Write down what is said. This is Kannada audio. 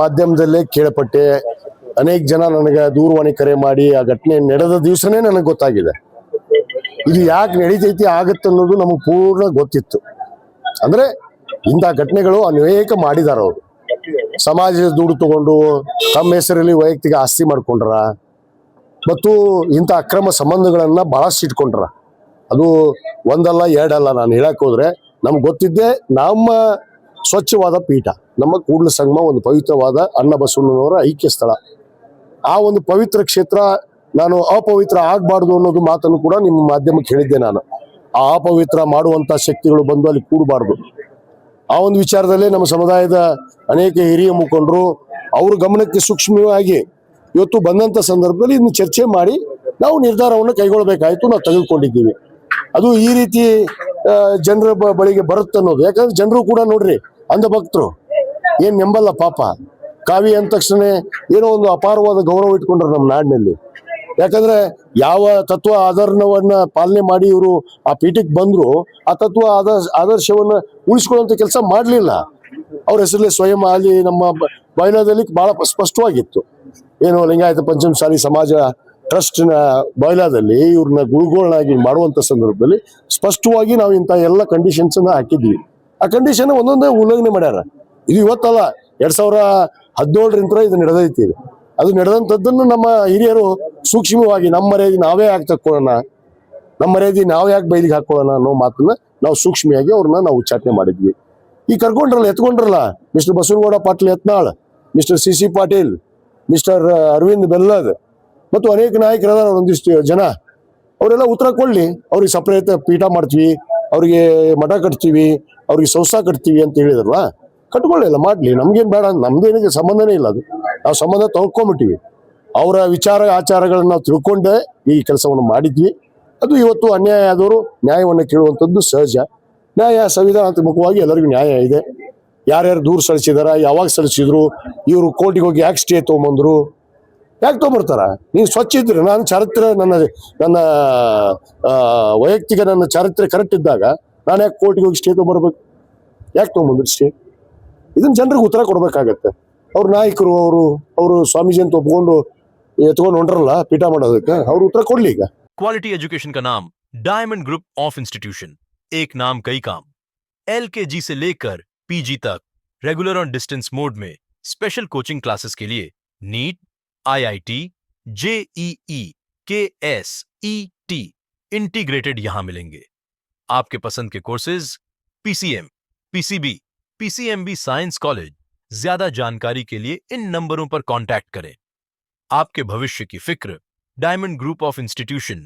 ಮಾಧ್ಯಮದಲ್ಲೇ ಕೇಳಪಟ್ಟೆ. ಅನೇಕ ಜನ ನನಗೆ ದೂರವಾಣಿ ಕರೆ ಮಾಡಿ ಆ ಘಟನೆ ನಡೆದ ದಿವಸನೇ ನನಗೆ ಗೊತ್ತಾಗಿದೆ. ಇದು ಯಾಕೆ ನಡೀತೈತಿ ಆಗತ್ತೆ ಅನ್ನೋದು ನಮಗೆ ಪೂರ್ಣ ಗೊತ್ತಿತ್ತು. ಅಂದ್ರೆ ಇಂಥ ಘಟನೆಗಳು ಅನೇಕ ಮಾಡಿದಾರ. ಅವರು ಸಮಾಜದ ದುಡ್ಡು ತಗೊಂಡು ತಮ್ಮ ಹೆಸರಲ್ಲಿ ವೈಯಕ್ತಿಕ ಆಸ್ತಿ ಮಾಡ್ಕೊಂಡ್ರ ಮತ್ತು ಇಂಥ ಅಕ್ರಮ ಸಂಬಂಧಗಳನ್ನ ಬಹಳಷ್ಟು ಇಟ್ಕೊಂಡ್ರ. ಅದು ಒಂದಲ್ಲ ಎರಡಲ್ಲ. ನಾನು ಹೇಳಕ್ ಹೋದ್ರೆ ನಮ್ಗೆ ಗೊತ್ತಿದ್ದೆ ನಮ್ಮ ಸ್ವಚ್ಛವಾದ ಪೀಠ, ನಮ್ಮ ಕೂಡಲ ಸಂಗಮ ಒಂದು ಪವಿತ್ರವಾದ ಅಣ್ಣ ಬಸವಣ್ಣನವರ ಐಕ್ಯ ಸ್ಥಳ. ಆ ಒಂದು ಪವಿತ್ರ ಕ್ಷೇತ್ರ ನಾನು ಅಪವಿತ್ರ ಆಗಬಾರ್ದು ಅನ್ನೋದು ಮಾತನ್ನು ಕೂಡ ನಿಮ್ಮ ಮಾಧ್ಯಮಕ್ಕೆ ಹೇಳಿದ್ದೆ. ನಾನು ಆ ಅಪವಿತ್ರ ಮಾಡುವಂತ ಶಕ್ತಿಗಳು ಬಂದು ಅಲ್ಲಿ ಕೂಡಬಾರ್ದು. ಆ ಒಂದು ವಿಚಾರದಲ್ಲೇ ನಮ್ಮ ಸಮುದಾಯದ ಅನೇಕ ಹಿರಿಯ ಮುಖಂಡರು ಅವ್ರ ಗಮನಕ್ಕೆ ಸೂಕ್ಷ್ಮವಾಗಿ ಇವತ್ತು ಬಂದಂತ ಸಂದರ್ಭದಲ್ಲಿ ಇದನ್ನು ಚರ್ಚೆ ಮಾಡಿ ನಾವು ನಿರ್ಧಾರವನ್ನು ಕೈಗೊಳ್ಳಬೇಕಾಯ್ತು. ನಾವು ತೆಗೆದುಕೊಂಡಿದ್ದೀವಿ. ಅದು ಈ ರೀತಿ ಜನರ ಬಳಿಗೆ ಬರುತ್ತೆ ಅನ್ನೋದು. ಯಾಕಂದ್ರೆ ಜನರು ಕೂಡ ನೋಡ್ರಿ ಅಂಧ ಭಕ್ತರು ಏನ್ ನೆಂಬಲ್ಲ ಪಾಪ. ಕಾವಿ ಅಂದ ತಕ್ಷಣ ಏನೋ ಒಂದು ಅಪಾರವಾದ ಗೌರವ ಇಟ್ಕೊಂಡ್ರು ನಮ್ಮ ನಾಡಿನಲ್ಲಿ. ಯಾಕಂದ್ರೆ ಯಾವ ತತ್ವ ಆದರ್ಶವನ್ನ ಪಾಲನೆ ಮಾಡಿ ಇವರು ಆ ಪೀಠಕ್ಕೆ ಬಂದ್ರು, ಆ ತತ್ವ ಆದರ್ಶವನ್ನ ಉಳಿಸ್ಕೊಳ್ಳುವಂತ ಕೆಲಸ ಮಾಡ್ಲಿಲ್ಲ. ಅವ್ರ ಹೆಸರಲ್ಲಿ ಸ್ವಯಂ ಅಲ್ಲಿ ನಮ್ಮ ಬಯಲಾದಲ್ಲಿ ಬಹಳ ಸ್ಪಷ್ಟವಾಗಿತ್ತು. ಏನು ಲಿಂಗಾಯತ ಪಂಚಮಸಾಲಿ ಸಮಾಜ ಟ್ರಸ್ಟ್ ನ ಬಯಲಾದಲ್ಲಿ ಇವ್ರನ್ನ ಗುರುಗಳನ್ನಾಗಿ ಮಾಡುವಂತ ಸಂದರ್ಭದಲ್ಲಿ ಸ್ಪಷ್ಟವಾಗಿ ನಾವು ಇಂಥ ಎಲ್ಲ ಕಂಡೀಷನ್ಸ್ ಅನ್ನ ಹಾಕಿದ್ವಿ. ಆ ಕಂಡೀಷನ್ ಒಂದೊಂದೇ ಉಲ್ಲಂಘನೆ ಮಾಡ್ಯಾರ. ಇದು ಇವತ್ತಲ್ಲ, 2017ರಿಂದ ಇದು ನಡೆದೈತಿ. ಅದು ನಡೆದಂಥದ್ದನ್ನು ನಮ್ಮ ಹಿರಿಯರು ಸೂಕ್ಷ್ಮವಾಗಿ ನಮ್ಮ ಮರ್ಯಾದೆ ನಾವೇ ಯಾಕೆ ತಕ್ಕೊಳ್ಳೋಣ, ನಮ್ಮ ಮರ್ಯಾದೆ ನಾವು ಯಾಕೆ ಬಯಲಿಗೆ ಹಾಕೊಳ್ಳೋಣ ಅನ್ನೋ ಮಾತನ್ನ ನಾವು ಸೂಕ್ಷ್ಮವಾಗಿ ಅವ್ರನ್ನ ನಾವು ಉಚ್ಚಾಟನೆ ಮಾಡಿದ್ವಿ. ಈ ಕರ್ಕೊಂಡ್ರಲ್ಲ, ಎತ್ಕೊಂಡ್ರಲ್ಲ, mister Basanagouda Patil Yatnal, mister C Patil, mister Aravind Bellad ಮತ್ತು ಅನೇಕ ನಾಯಕರಾದ ಒಂದಿಷ್ಟು ಜನ, ಅವರೆಲ್ಲ ಉತ್ತರ ಕೊಡ್ಲಿ. ಅವ್ರಿಗೆ ಸಪರೇಟ್ ಪೀಠ ಮಾಡ್ತೀವಿ, ಅವ್ರಿಗೆ ಮಠ ಕಟ್ತೀವಿ, ಅವ್ರಿಗೆ ಸಂಸ್ಥಾ ಕಟ್ತೀವಿ ಅಂತ ಹೇಳಿದ್ರಲ್ಲ, ಕಟ್ಕೊಳ್ಳಿಲ್ಲ, ಮಾಡ್ಲಿ, ನಮ್ಗೇನ್ ಬೇಡ, ನಮ್ದೇನಿಗೆ ಸಂಬಂಧನೇ ಇಲ್ಲ. ಅದು ನಾವು ಸಂಬಂಧ ತಗೊಂಡ್ಬಿಟ್ಟಿವಿ. ಅವರ ವಿಚಾರ ಆಚಾರಗಳನ್ನ ನಾವು ತಿಳ್ಕೊಂಡೇ ಈ ಕೆಲಸವನ್ನು ಮಾಡಿದ್ವಿ. ಅದು ಇವತ್ತು ಅನ್ಯಾಯ ಆದವರು ನ್ಯಾಯವನ್ನು ಕೇಳುವಂಥದ್ದು ಸಹಜ. ನ್ಯಾಯ ಸಂವಿಧಾನಾತ್ಮಕವಾಗಿ ಎಲ್ಲರಿಗೂ ನ್ಯಾಯ ಇದೆ. ಯಾರ್ಯಾರು ದೂರ ಸಲ್ಲಿಸಿದಾರ, ಯಾವಾಗ ಸಲ್ಲಿಸಿದ್ರು, ಇವರು ಕೋರ್ಟಿಗೆ ಹೋಗಿ ಯಾಕೆ ಸ್ಟೇ ತೊಗೊಂಬಂದ್ರು, ಯಾಕೆ ತೊಗೊಂಬರ್ತಾರ? ನೀವು ಸ್ವಚ್ಛ ಇದ್ರೆ, ನಾನು ಚಾರಿತ್ರ್ಯ ನನ್ನ ವೈಯಕ್ತಿಕ ನನ್ನ ಚಾರಿತ್ರ್ಯ ಕರೆಕ್ಟ್ ಇದ್ದಾಗ ನಾನು ಯಾಕೆ ಕೋರ್ಟಿಗೆ ಹೋಗಿ ಸ್ಟೇ ತೊಗೊಂಬರ್ಬೇಕು? ಯಾಕೆ ತೊಗೊಂಬಂದ್ರು ಸ್ಟೇ? ಇದನ್ನ ಜನರಿಗೆ ಉತ್ತರ ಕೊಡ್ಬೇಕಾಗತ್ತೆ. ಅವ್ರ ನಾಯಕರು ಅವರು ಸ್ವಾಮೀಜಿ ಅಂತ ಒಪ್ಕೊಂಡು ಎತ್ಕೊಂಡು ಹೊಂಟ್ರಲ್ಲ ಪೀಠ ಮಾಡೋದಕ್ಕೆ, ಅವ್ರು ಉತ್ತರ ಕೊಡ್ಲಿ. ಈಗ क्वालिटी एजुकेशन का नाम डायमंड ग्रुप ऑफ इंस्टीट्यूशन, एक नाम कई काम। LKG से लेकर PG तक रेगुलर और डिस्टेंस मोड में स्पेशल कोचिंग क्लासेस के लिए NEET, IIT, JEE, KS, ET integrated यहां मिलेंगे। आपके पसंद के courses PCM, PCB, PCMB science college. ज्यादा जानकारी के लिए इन नंबरों पर कांटेक्ट करें। आपके भविष्य की फिक्र डायमंड ग्रुप ऑफ इंस्टीट्यूशन।